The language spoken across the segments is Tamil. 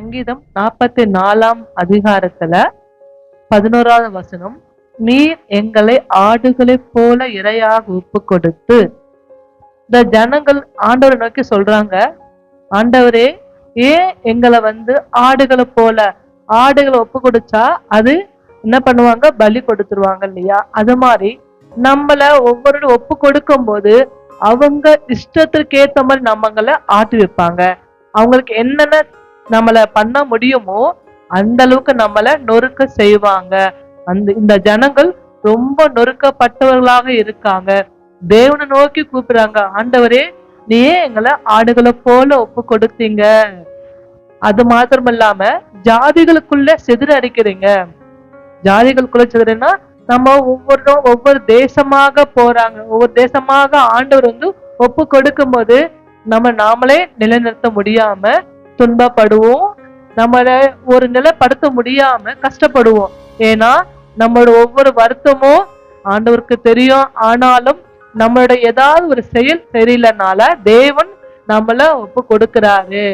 சங்கீதம் 44ஆம் அதிகாரத்துல 11வது வசனம், நீர் எங்களை ஆடுகளைப் போல இரையாக ஒப்பு கொடுத்து. இந்த ஜனங்கள் ஆண்டவரை நோக்கி சொல்றாங்க, ஆண்டவரே ஏன் எங்களை ஆடுகளை போல, ஆடுகளை ஒப்பு கொடுத்தா அது என்ன பண்ணுவாங்க, பலி கொடுத்துருவாங்க இல்லையா? அது மாதிரி நம்மள ஒவ்வொரு ஒப்பு கொடுக்கும் போது அவங்க இஷ்டத்திற்கு ஏத்த மாதிரி நம்மங்களை ஆட்டி வைப்பாங்க. அவங்களுக்கு என்னென்ன நம்மள பண்ண முடியுமோ அந்த அளவுக்கு நம்மள நொறுக்க செய்வாங்க. இந்த ஜனங்கள் ரொம்ப நொறுக்கப்பட்டவர்களாக இருக்காங்க. தேவனை நோக்கி கூப்பிடுறாங்க, ஆண்டவரே நீ எங்களை ஆடுகளை போல ஒப்பு கொடுத்தீங்க. அது மாத்திரம் இல்லாம ஜாதிகளுக்குள்ள சிதற அடிக்கிறீங்க. ஜாதிகளுக்குள்ள சிதறனா நம்ம ஒவ்வொரு தேசமாக போறாங்க. ஒவ்வொரு தேசமாக ஆண்டவர் ஒப்பு கொடுக்கும் போது நாமளே நிலைநிறுத்த முடியாம துன்பப்படுவோம். நம்மள ஒரு நிலைப்படுத்த முடியாம கஷ்டப்படுவோம். ஏன்னா நம்மளோட ஒவ்வொரு வருத்தமும் ஆண்டவருக்கு தெரியும். ஆனாலும் நம்மளோட ஏதாவது ஒரு செயல் சரியில்லைனால தேவன் நம்மள ஒப்பு கொடுக்கிறாரு.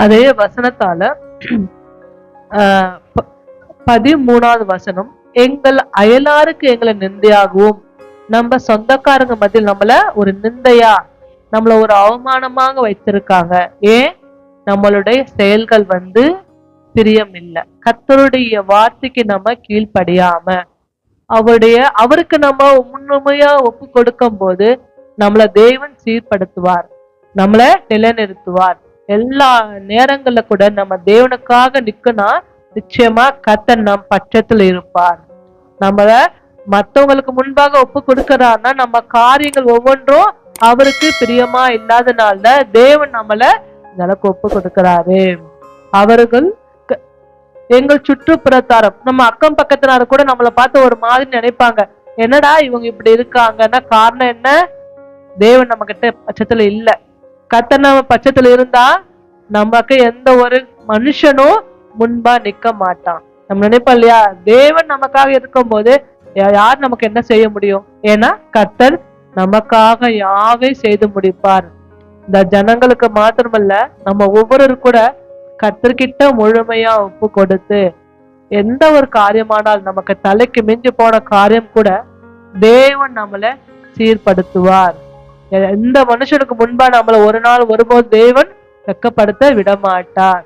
அதே வசனத்தால 13வது வசனம், எங்கள் அயலாருக்கு எங்களை நிந்தையாகவும் நம்ம சொந்தக்காரங்க மத்தியில் நம்மள ஒரு நிந்தையா, நம்மள ஒரு அவமானமாக வைத்திருக்காங்க. ஏன்? நம்மளுடைய செயல்கள் பிரியம் இல்லை. கர்த்தருடைய வார்த்தைக்கு நம்ம கீழ்ப்படியாம அவருக்கு நம்ம முன்னுமையா ஒப்பு கொடுக்கும் போது நம்மள தேவன் சீர்படுத்துவார், நம்மள நிலைநிறுத்துவார். எல்லா நேரங்கள்ல கூட நம்ம தேவனுக்காக நிக்கனா நிச்சயமா கர்த்தர் நம் பட்சத்துல இருப்பார். நம்மள மத்தவங்களுக்கு முன்பாக ஒப்பு கொடுக்கிறார்னா நம்ம காரியங்கள் ஒவ்வொன்றும் அவருக்கு பிரியமா இல்லாதனால தேவன் நம்மள எனக்கு ஒப்பு கொடுக்கிறாரு. அவர்கள் எங்கள் சுற்றுப்புறத்தாரம், நம்ம அக்கம் பக்கத்தினார கூட நம்மளை பார்த்து ஒரு மாதிரி நினைப்பாங்க, என்னடா இவங்க இப்படி இருக்காங்கன்னா காரணம் என்ன? தேவன் நம்ம கிட்ட பட்சத்துல இல்ல. கர்த்தர் நம்ம பட்சத்துல இருந்தா நமக்கு எந்த ஒரு மனுஷனும் முன்பா நிக்க மாட்டான். நம்ம நினைப்போம் இல்லையா, தேவன் நமக்காக இருக்கும் போது யார் நமக்கு என்ன செய்ய முடியும்? ஏன்னா கர்த்தர் நமக்காக யாவே செய்து முடிப்பார். இந்த ஜனங்களுக்கு மாத்திரமல்ல, நம்ம ஒவ்வொரு கூட கர்த்தர்கிட்ட முழுமையா ஒப்பு கொடுத்து எந்த ஒரு காரியமானால் நமக்கு தலைக்கு மிஞ்சி போன காரியம் கூட தேவன் நம்மள சீர்படுத்துவார். எந்த மனுஷனுக்கு முன்பா நம்மள ஒரு நாள் ஒருபோது தேவன் வெக்கப்படுத்த விடமாட்டார்.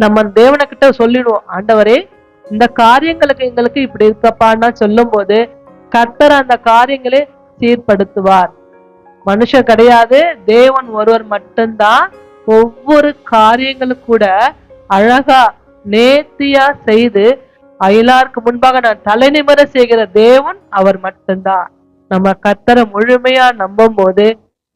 நம்ம தேவனை கிட்ட சொல்லிடுவோம், ஆண்டவரே இந்த காரியங்களுக்கு எங்களுக்கு இப்படி இருக்கப்பான்னு சொல்லும் போது கர்த்தர் அந்த காரியங்களை சீர்படுத்துவார். மனுஷன் கிடையாது, தேவன் ஒருவர் மட்டும்தான் ஒவ்வொரு காரியங்களும் கூட அழகா நேர்த்தியா செய்து அயலாருக்கு முன்பாக நான் தலை நிமிர செய்கிற தேவன் அவர் மட்டும்தான். நம்ம கர்த்தரை முழுமையா நம்பும் போது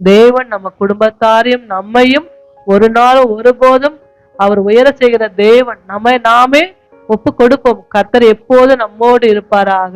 தேவன் நம்ம குடும்பத்தாரையும் நம்மையும் ஒரு நாள் ஒருபோதும் அவர் உயர செய்கிற தேவன். நாமே ஒப்பு கொடுப்போம். கர்த்தர் எப்போதும் நம்மோடு இருப்பாராக.